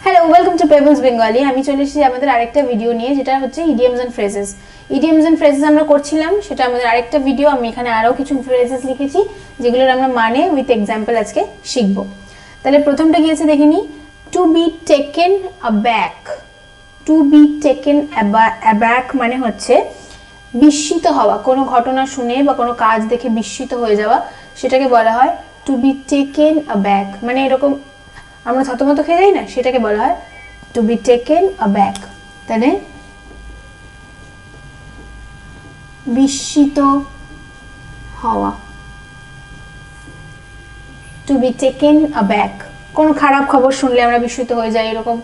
Hello, welcome to pebbles Bengali. আমি চলে এসেছি আমাদের আরেকটা ভিডিও নিয়ে, যেটা হচ্ছে idioms and phrases. Idioms and phrases আমরা করছিলাম, সেটা আমাদের আরেকটা ভিডিও। আমি এখানে আরও কিছু ফ্রেজেস লিখেছি যেগুলোর আমরা মানে উইথ এক্সাম্পল আজকে শিখবো। তাহলে প্রথমটা গিয়েছে দেখে নিই, to be taken aback. To be taken aback মানে হচ্ছে বিস্মিত হওয়া, কোনো ঘটনা শুনে বা কোনো কাজ দেখে বিস্মিত হয়ে যাওয়া, সেটাকে বলা হয় টু বি টেকেন অ্যাব্যাক। মানে এরকম আমরা থতমত খেয়ে যাই না, সেটাকে বলা হয় টু বি টেকেন অ্যাব্যাক। তাহলে বিস্মিত হওয়া, টু বি টেকেন অ্যাব্যাক। কোনো খারাপ খবর শুনলে আমরা বিস্মিত হয়ে যাই, এরকম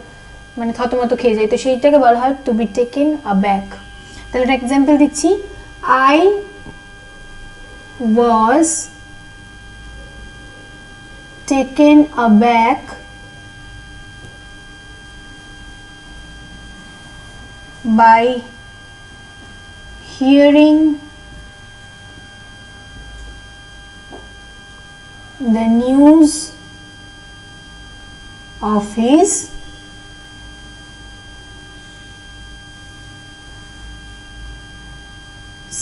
মানে থতমত খেয়ে যাই, তো সেইটাকে বলা হয় টু বি টেকেন অ্যাব্যাক। তাহলে একটা এক্সাম্পল দিচ্ছি, I was taken aback by hearing the news of his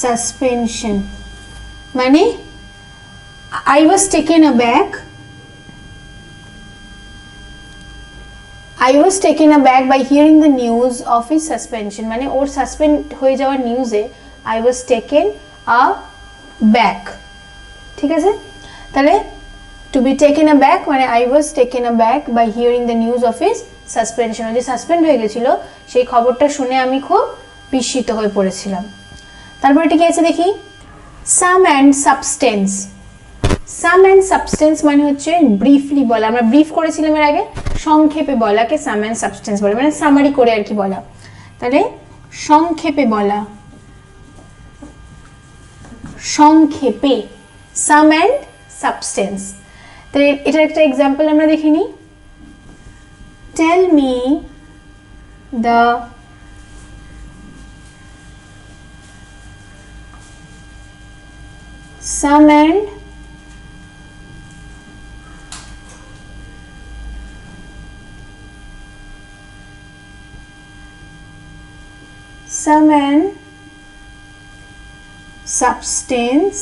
suspension. মানে I was taken aback by hearing the news of his suspension. মানে ওর সাসপেন্ড হয়ে যাওয়ার নিউজে I was taken aback। ঠিক আছে, তাহলে to be taken aback মানে I was taken aback by hearing the news of his suspension। ও যে suspend হয়ে গেছিল সেই খবরটা শুনে আমি খুব বিস্মিত হয়ে পড়েছিলাম। তারপর এটা কি আছে দেখি, sum and substance. Sum and substance মানে হচ্ছে ব্রিফলি বলা, আমরা ব্রিফ করেছিলাম এর আগে, সংক্ষেপে বলাকে সাম অ্যান্ড সাবস্টেন্স বলে, মানে সামারি করে আর কি বলা। তাহলে সংক্ষেপে বলা, সংক্ষেপে, সাম অ্যান্ড সাবস্টেন্স। তাহলে এটার একটা এক্সাম্পল আমরা দেখে নিই, tell me the sum and sum and substance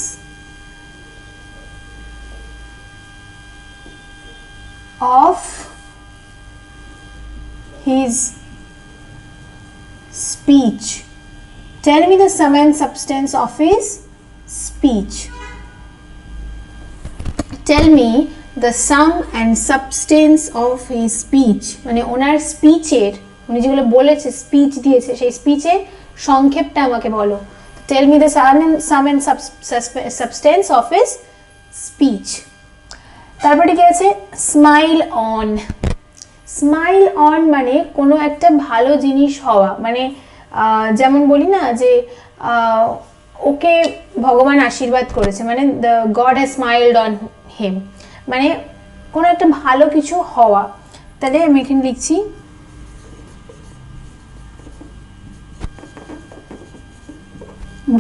of his speech. Tell me the sum and substance of his speech. Tell me the sum and substance of his speech. মানে ওনার স্পিচের, উনি যেগুলো বলেছে, স্পিচ দিয়েছে, সেই স্পিচের সংক্ষেপটা আমাকে বলো। Tell me the sum and substance of his speech. তারপরে কি আছে, স্মাইল অন। স্মাইল অন মানে কোনো একটা ভালো জিনিস হওয়া, মানে যেমন বলি না যে ওকে ভগবান আশীর্বাদ করেছে, মানে the god has স্মাইলড on him, মানে কোনো একটা ভালো কিছু হওয়া। তাহলে আমি এখানে লিখছি,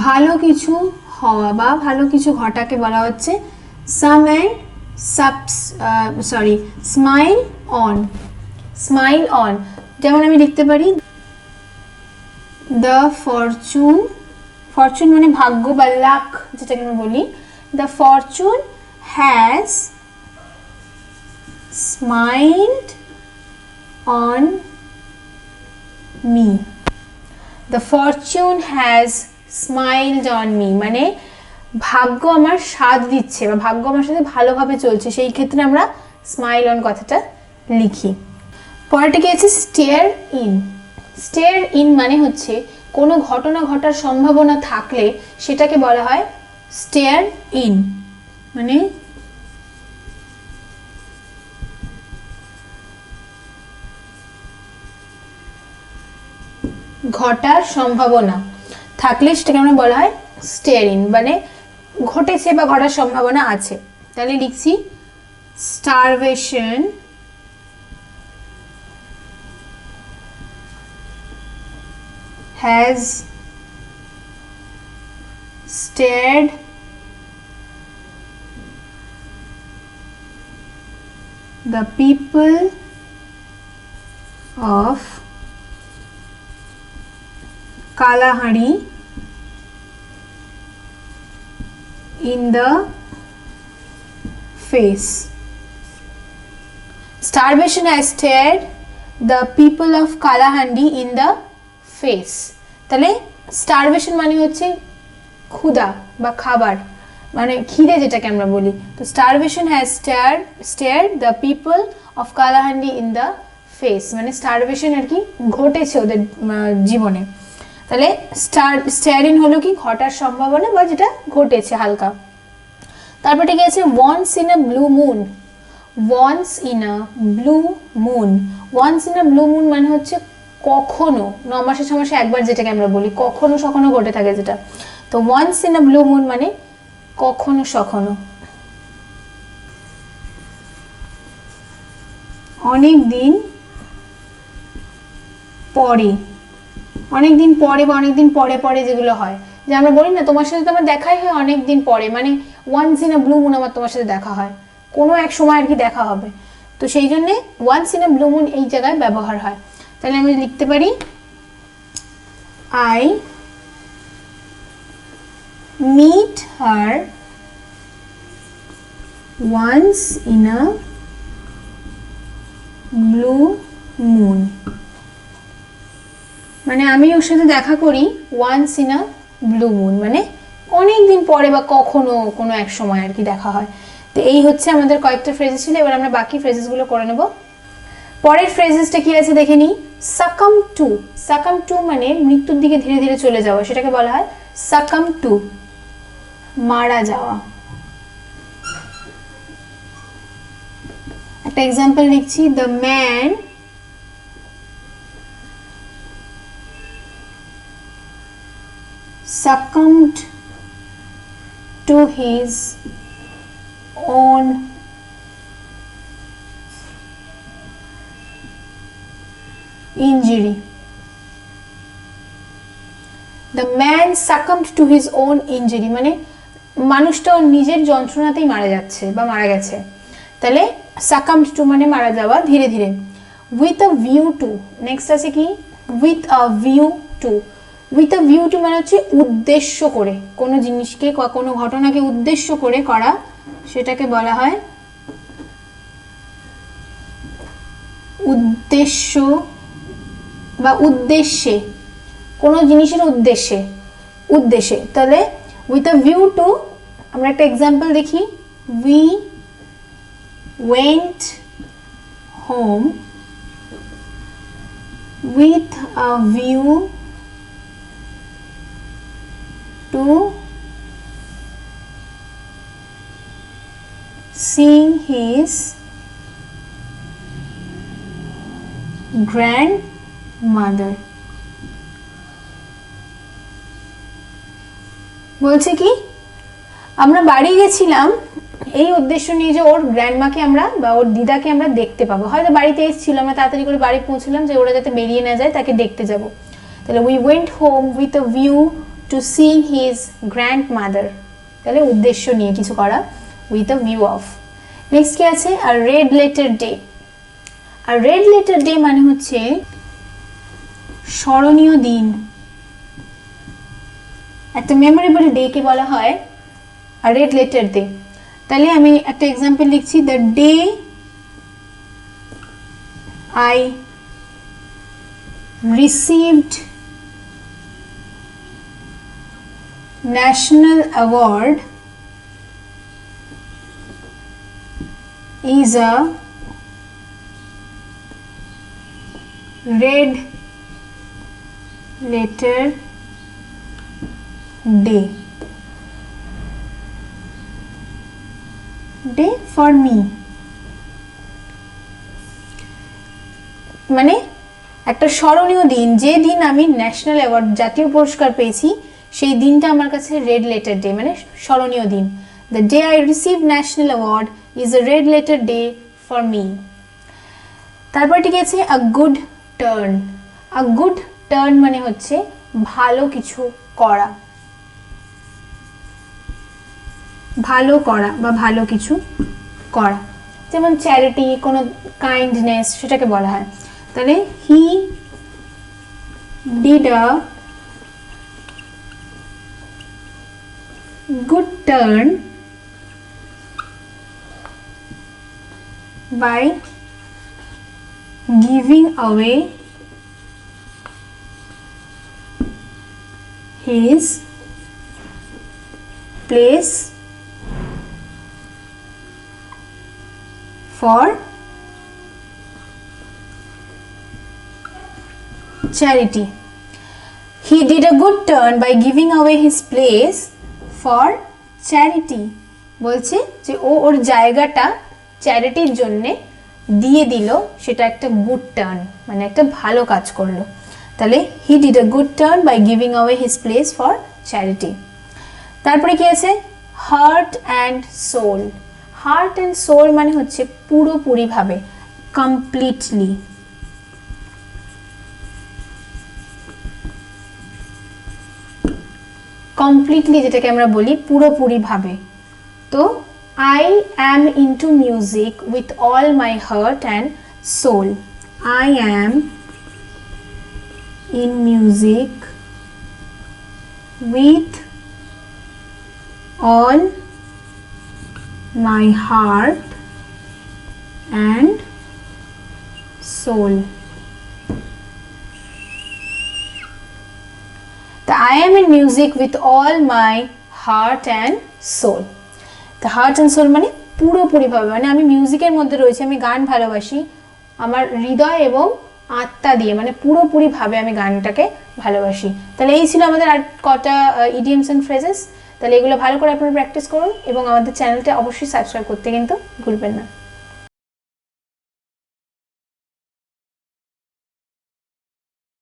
ভালো কিছু হওয়া বা ভালো কিছু ঘটাকে বলা হচ্ছে sum and smile on. Smile on, যেমন আমি লিখতে পারি, দ্য ফরচুন, ফরচুন মানে ভাগ্য বা লাক যেটাকে আমি বলি, the Fortune has স্মাইলড on me. The Fortune has স্মাইলড on me মানে ভাগ্য আমার সাথ দিচ্ছে বা ভাগ্য আমার সাথে ভালোভাবে চলছে, সেই ক্ষেত্রে আমরা স্মাইল অন কথাটা লিখি। পরেরটা কি আছে, স্টেয়ার ইন। স্টেয়ার ইন মানে হচ্ছে কোনো ঘটনা ঘটার সম্ভাবনা থাকলে সেটাকে বলা হয় স্টেয়ার ইন, মানে ঘটার সম্ভাবনা থাকলে সেটাকে আমরা বলা হয় স্টেয়ার ইন, মানে ঘটেছে বা ঘটার সম্ভাবনা আছে। তাহলে লিখছি, starvation has stared the people of Kalahari in the face. Starvation has stared the people of Kalahandi in the face. তাহলে starvation মানে হচ্ছে ক্ষুধা বা খাবার, মানে খিদে যেটাকে আমরা বলি। তো starvation has stared the people of Kalahandi in the face, মানে starvation আর কি ঘটেছে ওদের জীবনে। তাহলে স্টারিন হলো কি ঘটার সম্ভাবনা বা যেটা ঘটেছে হালকা। তারপর ঠিক আছে once in a blue moon, once in a blue moon, once in a blue moon মানে হচ্ছে কখনো, 9 মাসে 6 মাসে একবার যেটাকে আমরা বলি কখনো সখনো ঘটে থাকে যেটা। তো once in a blue moon মানে কখনো সখনো, অনেক দিন পরে, অনেক দিন পরে বা অনেক দিন পরে পরে যেগুলো হয়, যে আমরা বলি না তোমার সাথে তো আমার দেখাই হয় অনেক দিন পরে, মানে once in a blue moon আমার তোমার সাথে দেখা হয়, কোনো এক সময় আর কি দেখা হবে। তো সেই জন্যে once in a blue moon এই জায়গায় ব্যবহার হয়। তাহলে আমি লিখতে পারি I meet her once in a blue moon, মানে আমি ওর সাথে দেখা করি once in a blue moon, মানে অনেক দিন পরে বা কখনো কোনো এক সময় আর কি দেখা হয়। তো এই হচ্ছে আমাদের কয়েকটা ফ্রেজেস ছিল। এবার আমরা বাকি ফ্রেজেসগুলো করে নেব। পরের ফ্রেজেসটা কি আছে দেখে নিই। সাকাম টু, সাকাম টু মানে মৃত্যুর দিকে ধীরে ধীরে চলে যাওয়া, সেটাকে বলা হয় সাকাম টু, মারা যাওয়া। একটা এক্সাম্পল লিখছি, the man succumbed to his own injury. The man succumbed to his own injury মানে মানুষটা ওর নিজের যন্ত্রণাতেই মারা যাচ্ছে বা মারা গেছে। তাহলে succumbed to মানে মারা যাওয়া ধীরে ধীরে। with a view to, next আছে কি with a view to, with a view to মানে হচ্ছে উদ্দেশ্য করে, কোনো জিনিসকে কোনো ঘটনাকে উদ্দেশ্য করে করা, সেটাকে বলা হয় উদ্দেশ্য বা উদ্দেশ্যে, কোনো জিনিসের উদ্দেশ্যে, উদ্দেশ্যে। তাহলে with a view to আমরা একটা এক্সাম্পল দেখি, we went home with a view to seeing his grandmother. বলছে কি আমরা বাড়ি গেছিলাম এই উদ্দেশ্য নিয়ে যে ওর গ্র্যান্ডমাকে আমরা বা ওর দিদাকে আমরা দেখতে পাবো, হয়তো বাড়িতে এসেছিল, আমরা তাড়াতাড়ি করে বাড়ি পৌঁছলাম যে ওরা যাতে বেরিয়ে না যায় তাকে দেখতে যাব। তাহলে we went home with a view to seeing his grandmother, তাহলে উদ্দেশ্য নিয়ে কিছু করা, with a view of। Next কি আছে, a red letter day। a red letter day মানে হচ্ছে স্মরণীয় দিন, একটা মেমোরেবল ডে কে বলা হয় a red letter day। তাহলে আমি একটা এক্সাম্পল লিখছি, the day I received national award is a red letter day, day for me। মানে একটা স্মরণীয় দিন, যে দিন আমি ন্যাশনাল অ্যাওয়ার্ড জাতীয় পুরস্কার পেয়েছি সেই দিনটা আমার কাছে রেড লেটার ডে, মানে স্মরণীয় দিন। The day I receive national award is a red letter day for me. তারপর ঠিক আছে আ গুড টার্ন। আ গুড টার্ন মানে হচ্ছে ভালো কিছু করা, ভালো করা বা ভালো কিছু করা, যেমন চ্যারিটি, কোনো কাইন্ডনেস, সেটাকে বলা হয়। তাহলে he did a good turn by giving away his place for charity. He did a good turn by giving away his place for charity, বলছে যে ও ওর জায়গাটা চ্যারিটির জন্যে দিয়ে দিল, সেটা একটা গুড টার্ন, মানে একটা ভালো কাজ করলো। তাহলে he did a good turn by giving away his place for charity. তারপরে কি আছে, heart and soul. Heart and soul মানে হচ্ছে পুরোপুরিভাবে, কমপ্লিটলি। কমপ্লিটলি যেটাকে আমরা বলি পুরোপুরিভাবে। তো I am into music with all my heart and soul. I am in music with all my heart and soul. I am in music with all my heart and soul. The heart and soul মানে পুরোপুরিভাবে, মানে আমি মিউজিকের মধ্যে রয়েছি, আমি গান ভালোবাসি আমার হৃদয় এবং আত্মা দিয়ে, মানে পুরোপুরিভাবে আমি গানটাকে ভালোবাসি। তাহলে এই ছিল আমাদের আর কটা ইডিয়মস এন্ড ফ্রেজেস। তাহলে এগুলো ভালো করে আপনারা প্র্যাকটিস করুন এবং আমাদের চ্যানেলটা অবশ্যই সাবস্ক্রাইব করতে কিন্তু ভুলবেন না।